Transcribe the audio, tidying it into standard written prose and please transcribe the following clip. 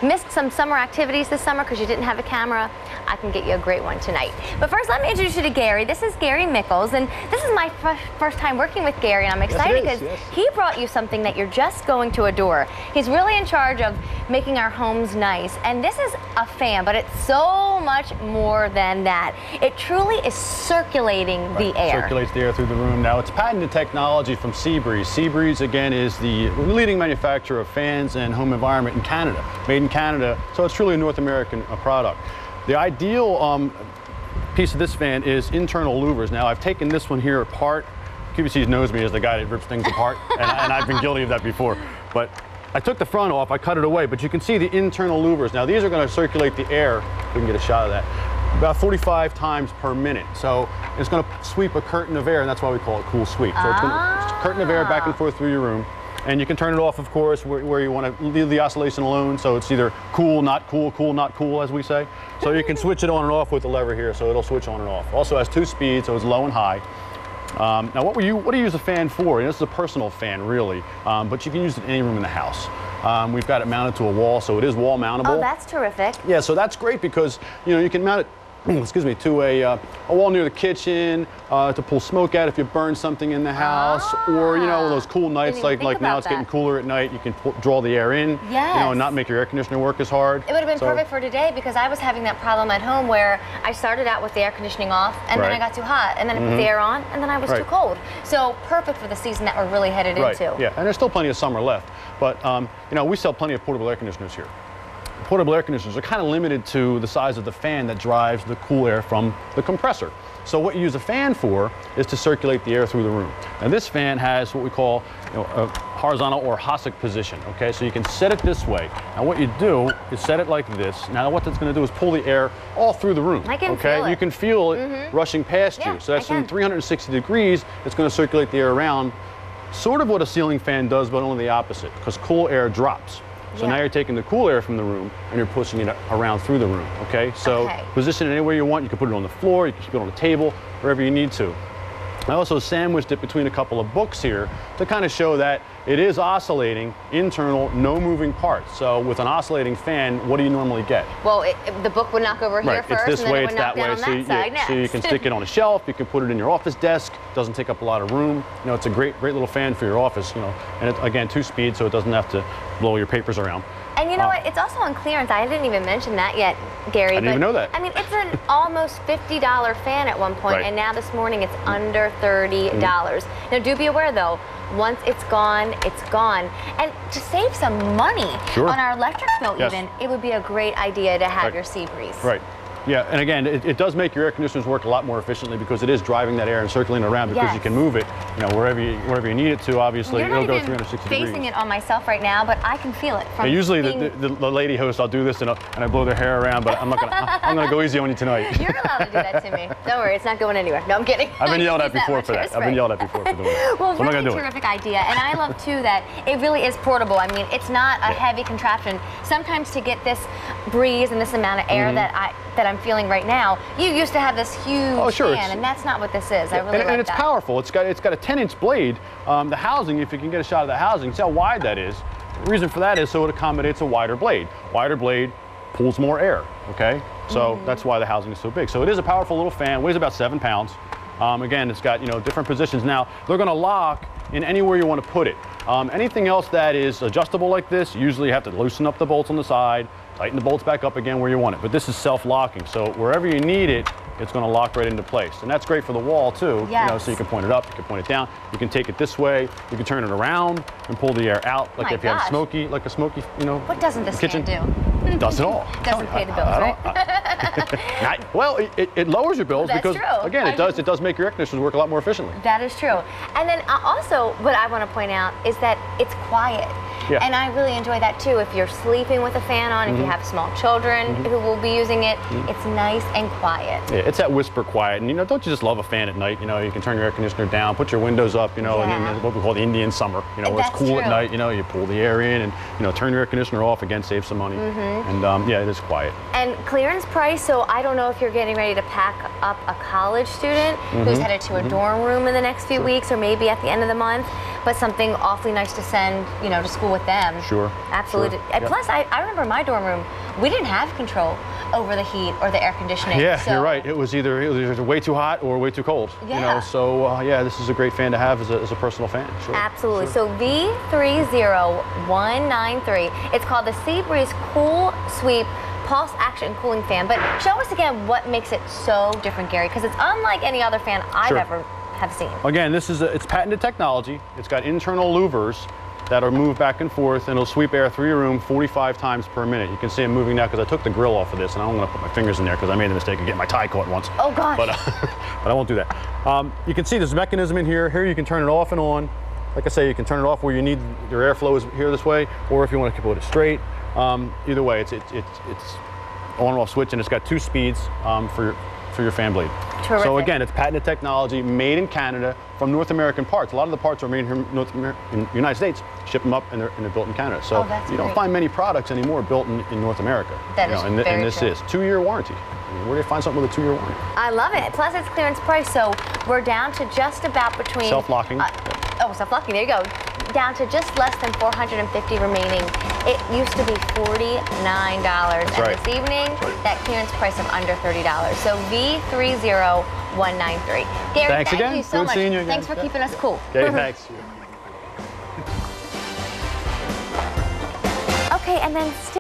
missed some summer activities this summer because you didn't have a camera, I can get you a great one tonight. But first, let me introduce you to Gary. This is Gary Mickles, and this is my first time working with Gary, and I'm excited because he brought you something that you're just going to adore. He's really in charge of making our homes nice, and this is a fan, but it's so much more than that. It truly is circulating the air. Circulates the air through the room. Now, it's patented technology from Seabreeze. Seabreeze, again, is the leading manufacturer of fans and home environment in Canada. Made in Canada, so it's truly a North American product. The ideal piece of this fan is internal louvers. Now, I've taken this one here apart. QVC knows me as the guy that rips things apart, and I've been guilty of that before. But I took the front off, I cut it away, but you can see the internal louvers. Now, these are going to circulate the air, if we can get a shot of that, about 45 times per minute. So it's going to sweep a curtain of air, and that's why we call it cool sweep. So it's going to curtain of air back and forth through your room. And you can turn it off, of course, where you want to leave the oscillation alone. So it's either cool, not cool, as we say. So you can switch it on and off with the lever here, so it'll switch on and off. Also has 2 speeds, so it's low and high. Now, what do you use a fan for? This is a personal fan, really, but you can use it in any room in the house. We've got it mounted to a wall, so it is wall mountable. Oh, that's terrific. Yeah, so that's great because you can mount it excuse me, to a wall near the kitchen, to pull smoke out if you burn something in the house, or those cool nights like now it's getting cooler at night, you can draw the air in, and not make your air conditioner work as hard. It would have been perfect for today because I was having that problem at home where I started out with the air conditioning off and then I got too hot, and then I put the air on and then I was too cold. So perfect for the season that we're really headed into. Yeah, and there's still plenty of summer left, but we sell plenty of portable air conditioners here. Portable air conditioners are kind of limited to the size of the fan that drives the cool air from the compressor. So what you use a fan for is to circulate the air through the room. Now this fan has what we call a horizontal or Hossack position, okay? So you can set it this way. Now what you do is set it like this. Now what that's going to do is pull the air all through the room. I can feel it. You can feel it rushing past you. So that's in 360 degrees, it's going to circulate the air around. Sort of what a ceiling fan does, but only the opposite, because cool air drops. So now you're taking the cool air from the room and you're pushing it around through the room, okay? So position it anywhere you want. You can put it on the floor, you can keep it on the table, wherever you need to. I also sandwiched it between a couple of books here to kind of show that it is oscillating, internal, no moving parts. So with an oscillating fan, what do you normally get? Well, the book would knock over here first, it's this and way, then it would knock down on that side next. So you can stick it on a shelf, you can put it in your office desk, doesn't take up a lot of room. It's a great little fan for your office, and it's, again, 2 speed, so it doesn't have to blow your papers around. And you know what? It's also on clearance. I didn't even mention that yet, Gary. I didn't even know that. I mean, it's an almost $50 fan at one point, and now this morning it's under $30. Now, do be aware, though, once it's gone, it's gone. And to save some money on our electric bill even, it would be a great idea to have your Seabreeze. Right. Yeah, and again, it does make your air conditioners work a lot more efficiently because it is driving that air and circulating around because you can move it, wherever you need it to. Obviously, it'll go 360 degrees. Facing it on myself right now, but I can feel it. From usually, the lady host, I'll do this and I blow their hair around, but I'm gonna go easy on you tonight. You're allowed to do that to me. Don't worry, it's not going anywhere. No, I'm kidding. I've been yelled at before for that. I've been yelled at before for doing that. Well, really terrific idea, and I love too that it really is portable. I mean, it's not a heavy contraption. Sometimes to get this breeze and this amount of air that I'm feeling right now, you used to have this huge fan, and that's not what this is. I really like that. And it's powerful. It's got a 10-inch blade. The housing, if you can get a shot of the housing, see how wide that is. The reason for that is so it accommodates a wider blade. Wider blade pulls more air, okay? So that's why the housing is so big. So it is a powerful little fan, weighs about 7 pounds. Again, it's got different positions. Now, they're gonna lock in anywhere you want to put it. Anything else that is adjustable like this, usually you have to loosen up the bolts on the side, tighten the bolts back up again where you want it. But this is self-locking, so wherever you need it, it's going to lock right into place. And that's great for the wall too, so you can point it up, you can point it down, you can take it this way, you can turn it around and pull the air out, like if you have a smoky, What doesn't this kitchen fan do? It does it all. Doesn't pay the bills, right? Well, it lowers your bills because, again, it does make your air conditioners work a lot more efficiently. That is true. And then also, what I want to point out is that it's quiet. And I really enjoy that too. If you're sleeping with a fan on, if you have small children who will be using it, it's nice and quiet. Yeah, it's that whisper quiet. And don't you just love a fan at night? You can turn your air conditioner down, put your windows up, and in what we call the Indian summer, where it's cool at night, you pull the air in and turn your air conditioner off, again, save some money. And yeah, it is quiet. And clearance price, so I don't know if you're getting ready to pack up a college student who's headed to a dorm room in the next few weeks, or maybe at the end of the month, but something awfully nice to send, you know, to school with them. Sure. Absolutely. Sure. Plus, I remember my dorm room, we didn't have control over the heat or the air conditioning. Yeah, so you're right. It was either way too hot or way too cold. Yeah. You know, so yeah, this is a great fan to have as a personal fan. Sure. Absolutely. Sure. So V30193. It's called the Seabreeze Cool Sweep Pulse Action Cooling Fan. But show us again what makes it so different, Gary, because it's unlike any other fan I've ever have seen. Again, this is it's patented technology. It's got internal louvers that are moved back and forth, and it'll sweep air through your room 45 times per minute. You can see I'm moving now because I took the grill off of this, and I don't want to put my fingers in there because I made the mistake of getting my tie caught once. Oh gosh. But I won't do that. You can see there's a mechanism in here. Here you can turn it off and on. Like I say, you can turn it off where you need your airflow is here this way, or if you want to keep it straight. Either way, it's on and off switch, and it's got 2 speeds for your fan blade. Terrific. So again, it's patented technology, made in Canada from North American parts. A lot of the parts are made here in the United States, ship them up, and they're built in Canada. So you don't find many products anymore built in North America. That is very and this true. is 2-year warranty. Where do you find something with a 2-year warranty? I love it. Plus, it's clearance price, so we're down to just about between self-locking. Self-locking. There you go. Down to just less than $450 remaining. It used to be $49, and this evening, that clearance price of under $30. So V30193. Gary, thanks thank again. you so Good much. seeing you again. Thanks for keeping us cool. Okay, thanks. Okay, and then still